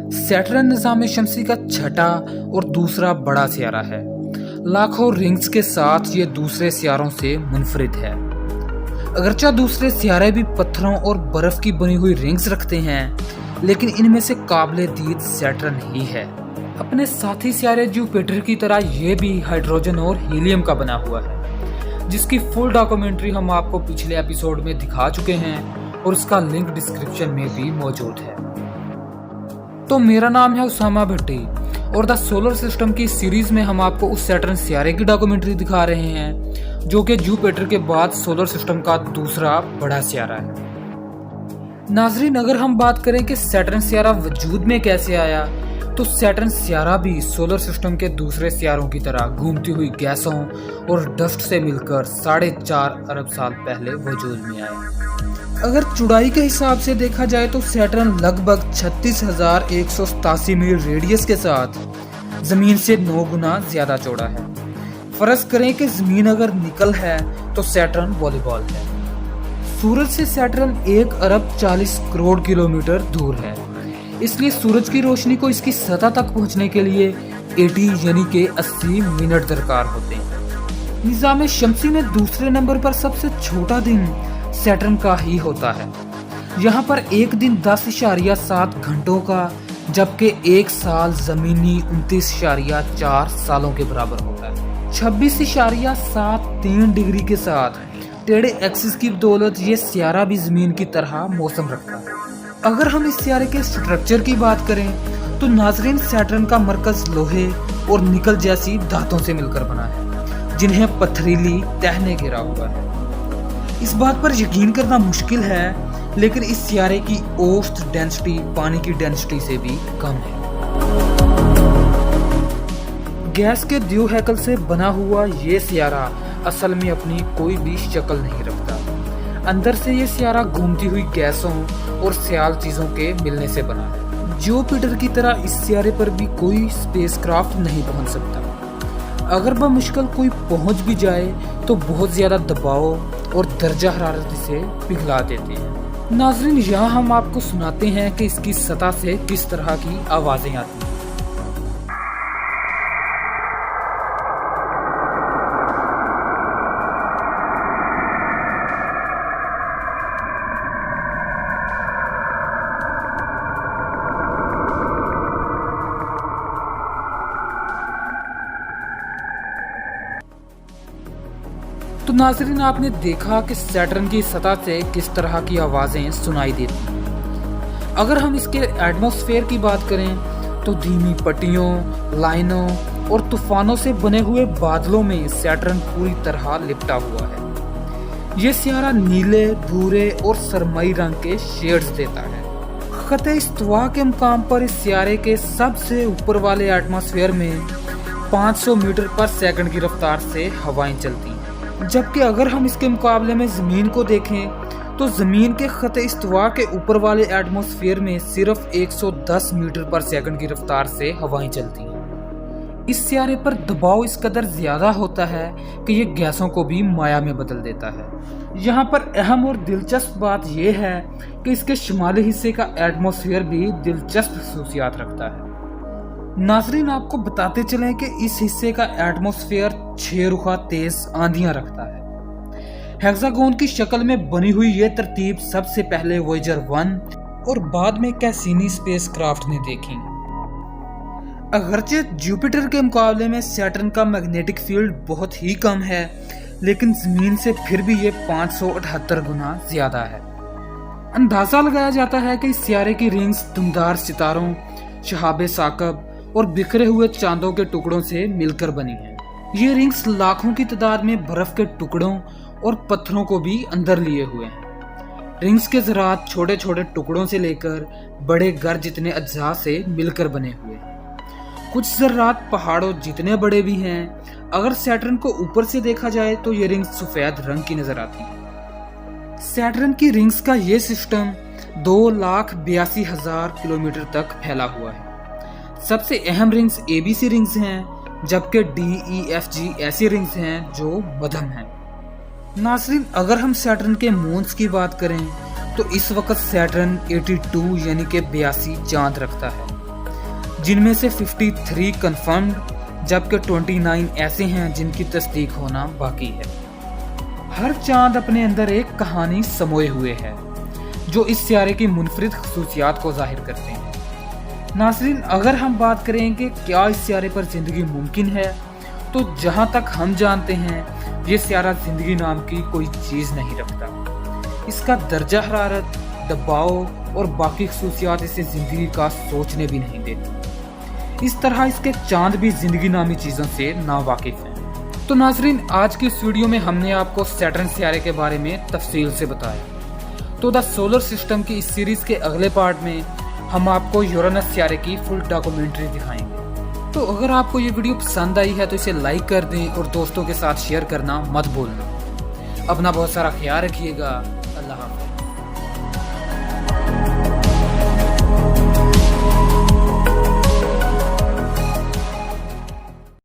Saturn निज़ाम शमसी का छठा और दूसरा बड़ा सियारा है। लाखों रिंग्स के साथ ये दूसरे सियारों से मुनफरिद है। अगरचे दूसरे सियारे भी पत्थरों और बर्फ की बनी हुई रिंग्स रखते हैं, लेकिन इनमें से काबिले दीद सैटर्न ही है। अपने साथी सियारे जुपिटर की तरह ये भी हाइड्रोजन और हीलियम का बना हुआ है, जिसकी फुल डॉक्यूमेंट्री हम आपको पिछले एपिसोड में दिखा चुके हैं और उसका लिंक डिस्क्रिप्शन में भी मौजूद है। तो मेरा नाम है उसामा भट्टी और द सोलर सिस्टम की सीरीज में हम आपको उस सैटर्न सियारे की डॉक्यूमेंट्री दिखा रहे हैं जो कि जुपिटर के बाद सोलर सिस्टम का दूसरा बड़ा सियारा है। नाजरीन, अगर हम बात करें कि सैटर्न सियारा वजूद में कैसे आया, तो सैटर्न सियारा भी सोलर सिस्टम के दूसरे सियारों की तरह घूमती हुई गैसों और डस्ट से मिलकर 4.5 अरब साल पहले वजूद में आया। अगर चौड़ाई के हिसाब से देखा जाए तो सैटर्न लगभग 36,187 मील रेडियस के साथ जमीन से 9 गुना ज्यादा चौड़ा है। फर्ज करें कि जमीन अगर निकल है तो सैटर्न वॉलीबॉल है। सूरज से सैटर्न 1 अरब 40 करोड़ किलोमीटर दूर है, इसलिए सूरज की रोशनी को इसकी सतह तक पहुंचने के लिए 80 यानी कि 80 मिनट दरकार होते हैं। निज़ाम शमसी में दूसरे नंबर पर सबसे छोटा दिन सैटर्न का ही होता है। यहाँ पर एक दिन 10.7 घंटों का, जबकि एक साल जमीनी 29.4 सालों के बराबर होता है। 26.73 डिग्री के साथ टेढ़े एक्सिस की बदौलत ये सियारा भी जमीन की तरह मौसम रखता है। अगर हम इस सियारे के स्ट्रक्चर की बात करें तो नाजरीन, सैटर्न का मरकज लोहे और निकल जैसी धातुओं से मिलकर बना है, जिन्हें पथरीली तह ने घेरा हुआ है। इस बात पर यकीन करना मुश्किल है, लेकिन इस सियारे की औसत डेंसिटी पानी की डेंसिटी से भी कम है। गैस के द्यूहेकल से बना हुआ ये सियारा असल में अपनी कोई भी शक्ल नहीं रखता। अंदर से ये सियारा घूमती हुई गैसों और सियाल चीजों के मिलने से बना है। जुपिटर की तरह इस सियारे पर भी कोई स्पेसक्राफ्ट नहीं पहुंच सकता। अगर बमुश्किल कोई पहुंच भी जाए तो बहुत ज्यादा दबाव और दर्जा हरारत इसे पिघला देते हैं। नाजरीन, यहाँ हम आपको सुनाते हैं कि इसकी सतह से किस तरह की आवाजें आती हैं। तो नाजरीन, आपने देखा कि सैटर्न की सतह से किस तरह की आवाजें सुनाई देती हैं। अगर हम इसके एटमॉस्फेयर की बात करें तो धीमी पट्टियों, लाइनों और तूफानों से बने हुए बादलों में सैटर्न पूरी तरह लिपटा हुआ है। ये सियारा नीले, भूरे और सरमई रंग के शेड्स देता है। खते इस्तवा के मुकाम पर इस सियारे के सबसे ऊपर वाले एटमॉस्फेयर में 500 मीटर पर सेकंड की रफ्तार से हवाएं चलती हैं, जबकि अगर हम इसके मुकाबले में ज़मीन को देखें तो ज़मीन के खते इस्तवा के ऊपर वाले एटमॉस्फेयर में सिर्फ 110 मीटर पर सेकंड की रफ्तार से हवाएं चलती हैं। इस सियारे पर दबाव इस कदर ज़्यादा होता है कि ये गैसों को भी माया में बदल देता है। यहाँ पर अहम और दिलचस्प बात यह है कि इसके शुमाली हिस्से का एटमॉस्फेयर भी दिलचस्प खसूसियात रखता है। नाजरीन, आपको बताते चलें कि इस हिस्से का एटमॉस्फेयर 6 रुखा तेज आंधियां रखता है। हेक्सागोन की शक्ल में बनी हुई यह तरतीब सबसे पहले वॉयेजर 1 और बाद में कैसिनी स्पेसक्राफ्ट ने देखी। अगरचे जुपिटर के मुकाबले में सैटर्न का मैग्नेटिक फील्ड बहुत ही कम है, लेकिन जमीन से फिर भी ये 578 गुना ज्यादा है। अंदाजा लगाया जाता है कि इस सियारे की रिंग्स दमदार सितारों, शहाबे साकब और बिखरे हुए चांदों के टुकड़ों से मिलकर बनी है। ये रिंग्स लाखों की तादाद में बर्फ के टुकड़ों और पत्थरों को भी अंदर लिए हुए हैं। रिंग्स के ज़रात छोटे छोटे टुकड़ों से लेकर बड़े घर जितने अज्जा से मिलकर बने हुए हैं। कुछ ज़रात पहाड़ों जितने बड़े भी हैं। अगर सैटर्न को ऊपर से देखा जाए तो ये रिंग्स सफ़ेद रंग की नजर आती हैं। सैटर्न की रिंग्स का ये सिस्टम 2,82,000 किलोमीटर तक फैला हुआ है। सबसे अहम रिंग्स ABC रिंग्स हैं, जबकि DEFG ऐसी रिंग्स हैं जो मध्यम हैं। नाज़रीन, अगर हम सैटर्न के मून्स की बात करें तो इस वक्त सैटर्न 82 यानी कि 82 चांद रखता है। जिनमें से 53 कंफर्म्ड जबकि 29 ऐसे हैं जिनकी तस्दीक होना बाकी है। हर चांद अपने अंदर एक कहानी समोए हुए है जो इस सियारे की मुनफरिद खसूसियात को जाहिर करते हैं। नाज़रीन, अगर हम बात करें कि क्या इस सियारे पर ज़िंदगी मुमकिन है, तो जहां तक हम जानते हैं ये सियारा ज़िंदगी नाम की कोई चीज़ नहीं रखता। इसका दर्जा हरारत, दबाव और बाकी खसूसियात इसे ज़िंदगी का सोचने भी नहीं देती। इस तरह इसके चांद भी ज़िंदगी नामी चीज़ों से नावाकिफ़ हैं। तो नाज़रीन, आज की इस वीडियो में हमने आपको सैटर्न सियारे के बारे में तफसील से बताया। तो द सोलर सिस्टम की इस सीरीज़ के अगले पार्ट में हम आपको यूरेनस सियारे की फुल डॉक्यूमेंट्री दिखाएंगे। तो अगर आपको ये वीडियो पसंद आई है तो इसे लाइक कर दें और दोस्तों के साथ शेयर करना मत भूलना। अपना बहुत सारा ख्याल रखिएगा।